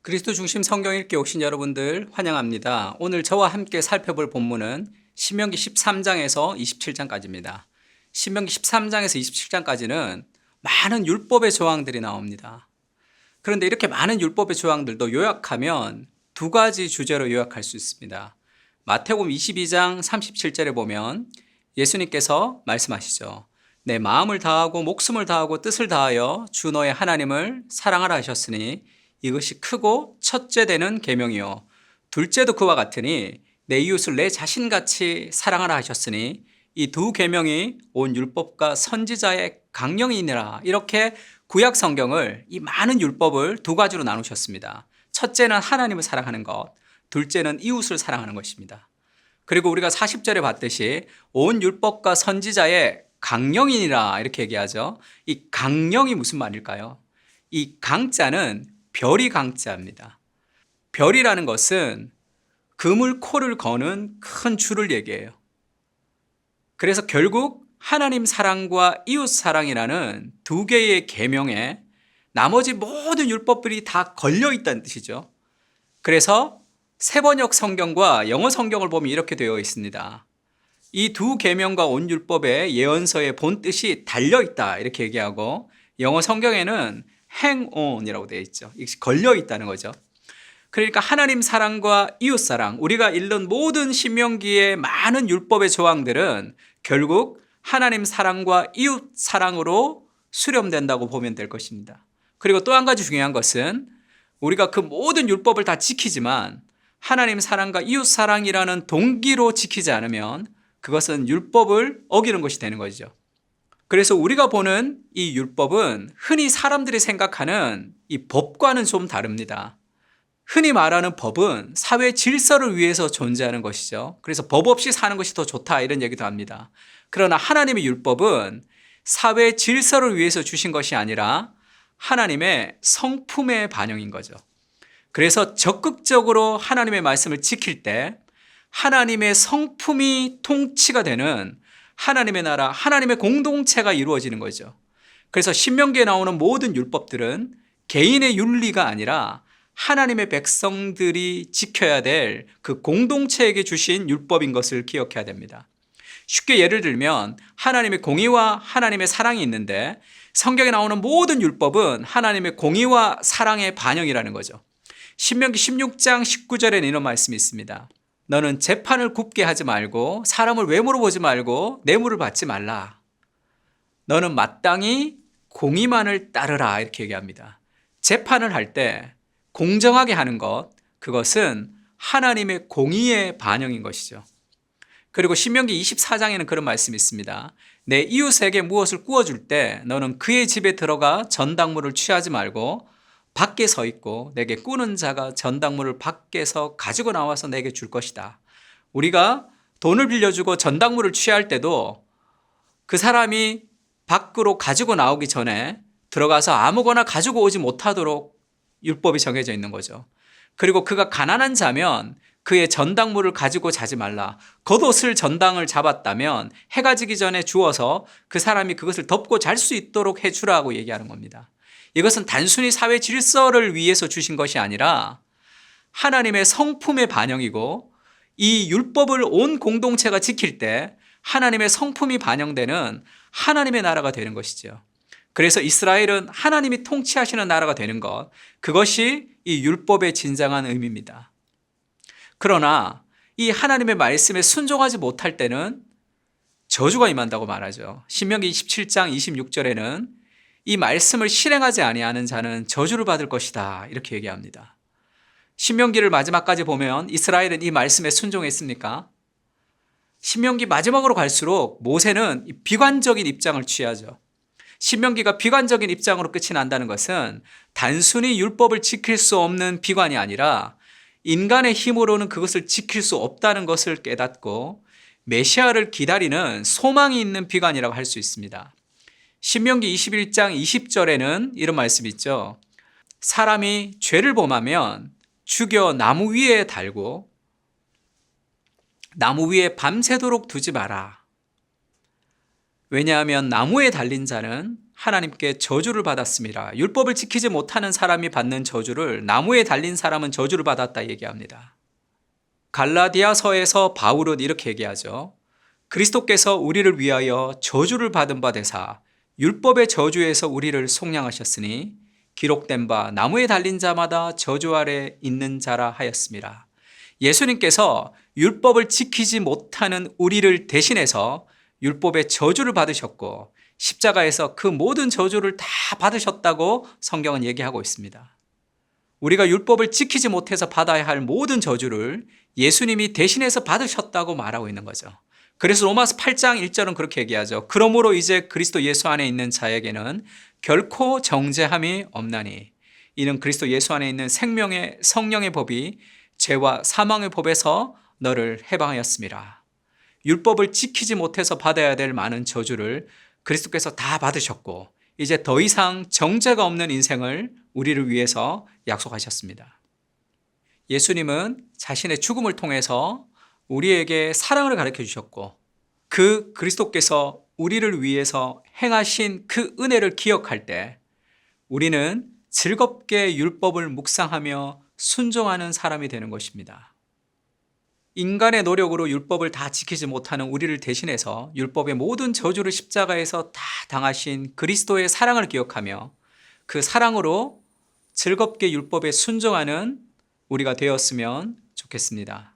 그리스도 중심 성경 읽기 오신 여러분들 환영합니다. 오늘 저와 함께 살펴볼 본문은 신명기 13장에서 27장까지입니다. 신명기 13장에서 27장까지는 많은 율법의 조항들이 나옵니다. 그런데 이렇게 많은 율법의 조항들도 요약하면 두 가지 주제로 요약할 수 있습니다. 마태복음 22장 37절에 보면 예수님께서 말씀하시죠. 내 마음을 다하고 목숨을 다하고 뜻을 다하여 주 너의 하나님을 사랑하라 하셨으니 이것이 크고 첫째 되는 계명이요 둘째도 그와 같으니 내 이웃을 내 자신같이 사랑하라 하셨으니 이 두 계명이 온 율법과 선지자의 강령이니라. 이렇게 구약 성경을 이 많은 율법을 두 가지로 나누셨습니다. 첫째는 하나님을 사랑하는 것, 둘째는 이웃을 사랑하는 것입니다. 그리고 우리가 40절에 봤듯이 온 율법과 선지자의 강령이니라 이렇게 얘기하죠. 이 강령이 무슨 말일까요? 이 강자는 별이 강자입니다. 별이라는 것은 그물 코를 거는 큰 줄을 얘기해요. 그래서 결국 하나님 사랑과 이웃 사랑이라는 두 개의 계명에 나머지 모든 율법들이 다 걸려 있다는 뜻이죠. 그래서 세번역 성경과 영어 성경을 보면 이렇게 되어 있습니다. 이 두 계명과 온 율법의 예언서의 본 뜻이 달려 있다 이렇게 얘기하고, 영어 성경에는 hang on이라고 되어 있죠. 이것이 걸려 있다는 거죠. 그러니까 하나님 사랑과 이웃 사랑, 우리가 읽는 모든 신명기의 많은 율법의 조항들은 결국 하나님 사랑과 이웃 사랑으로 수렴된다고 보면 될 것입니다. 그리고 또 한 가지 중요한 것은 우리가 그 모든 율법을 다 지키지만 하나님 사랑과 이웃 사랑이라는 동기로 지키지 않으면 그것은 율법을 어기는 것이 되는 것이죠. 그래서 우리가 보는 이 율법은 흔히 사람들이 생각하는 이 법과는 좀 다릅니다. 흔히 말하는 법은 사회 질서를 위해서 존재하는 것이죠. 그래서 법 없이 사는 것이 더 좋다 이런 얘기도 합니다. 그러나 하나님의 율법은 사회 질서를 위해서 주신 것이 아니라 하나님의 성품의 반영인 거죠. 그래서 적극적으로 하나님의 말씀을 지킬 때 하나님의 성품이 통치가 되는 하나님의 나라, 하나님의 공동체가 이루어지는 거죠. 그래서 신명기에 나오는 모든 율법들은 개인의 윤리가 아니라 하나님의 백성들이 지켜야 될 그 공동체에게 주신 율법인 것을 기억해야 됩니다. 쉽게 예를 들면 하나님의 공의와 하나님의 사랑이 있는데 성경에 나오는 모든 율법은 하나님의 공의와 사랑의 반영이라는 거죠. 신명기 16장 19절에는 이런 말씀이 있습니다. 너는 재판을 굽게 하지 말고 사람을 외모로 보지 말고 뇌물을 받지 말라. 너는 마땅히 공의만을 따르라 이렇게 얘기합니다. 재판을 할 때 공정하게 하는 것, 그것은 하나님의 공의의 반영인 것이죠. 그리고 신명기 24장에는 그런 말씀이 있습니다. 내 이웃에게 무엇을 구워줄 때 너는 그의 집에 들어가 전당물을 취하지 말고 밖에 서 있고 내게 꾸는 자가 전당물을 밖에서 가지고 나와서 내게 줄 것이다. 우리가 돈을 빌려주고 전당물을 취할 때도 그 사람이 밖으로 가지고 나오기 전에 들어가서 아무거나 가지고 오지 못하도록 율법이 정해져 있는 거죠. 그리고 그가 가난한 자면 그의 전당물을 가지고 자지 말라. 겉옷을 전당을 잡았다면 해가 지기 전에 주어서 그 사람이 그것을 덮고 잘 수 있도록 해주라고 얘기하는 겁니다. 이것은 단순히 사회 질서를 위해서 주신 것이 아니라 하나님의 성품의 반영이고, 이 율법을 온 공동체가 지킬 때 하나님의 성품이 반영되는 하나님의 나라가 되는 것이죠. 그래서 이스라엘은 하나님이 통치하시는 나라가 되는 것, 그것이 이 율법의 진정한 의미입니다. 그러나 이 하나님의 말씀에 순종하지 못할 때는 저주가 임한다고 말하죠. 신명기 27장 26절에는 이 말씀을 실행하지 아니하는 자는 저주를 받을 것이다 이렇게 얘기합니다. 신명기를 마지막까지 보면 이스라엘은 이 말씀에 순종했습니까? 신명기 마지막으로 갈수록 모세는 비관적인 입장을 취하죠. 신명기가 비관적인 입장으로 끝이 난다는 것은 단순히 율법을 지킬 수 없는 비관이 아니라 인간의 힘으로는 그것을 지킬 수 없다는 것을 깨닫고 메시아를 기다리는 소망이 있는 비관이라고 할 수 있습니다. 신명기 21장 20절에는 이런 말씀이 있죠. 사람이 죄를 범하면 죽여 나무 위에 달고 나무 위에 밤새도록 두지 마라. 왜냐하면 나무에 달린 자는 하나님께 저주를 받았습니다. 율법을 지키지 못하는 사람이 받는 저주를, 나무에 달린 사람은 저주를 받았다 얘기합니다. 갈라디아서에서 바울은 이렇게 얘기하죠. 그리스도께서 우리를 위하여 저주를 받은 바 되사 율법의 저주에서 우리를 속량하셨으니 기록된 바 나무에 달린 자마다 저주 아래 있는 자라 하였습니다. 예수님께서 율법을 지키지 못하는 우리를 대신해서 율법의 저주를 받으셨고 십자가에서 그 모든 저주를 다 받으셨다고 성경은 얘기하고 있습니다. 우리가 율법을 지키지 못해서 받아야 할 모든 저주를 예수님이 대신해서 받으셨다고 말하고 있는 거죠. 그래서 로마서 8장 1절은 그렇게 얘기하죠. 그러므로 이제 그리스도 예수 안에 있는 자에게는 결코 정죄함이 없나니 이는 그리스도 예수 안에 있는 생명의 성령의 법이 죄와 사망의 법에서 너를 해방하였습니다. 율법을 지키지 못해서 받아야 될 많은 저주를 그리스도께서 다 받으셨고 이제 더 이상 정죄가 없는 인생을 우리를 위해서 약속하셨습니다. 예수님은 자신의 죽음을 통해서 우리에게 사랑을 가르쳐 주셨고 그 그리스도께서 우리를 위해서 행하신 그 은혜를 기억할 때 우리는 즐겁게 율법을 묵상하며 순종하는 사람이 되는 것입니다. 인간의 노력으로 율법을 다 지키지 못하는 우리를 대신해서 율법의 모든 저주를 십자가에서 다 당하신 그리스도의 사랑을 기억하며 그 사랑으로 즐겁게 율법에 순종하는 우리가 되었으면 좋겠습니다.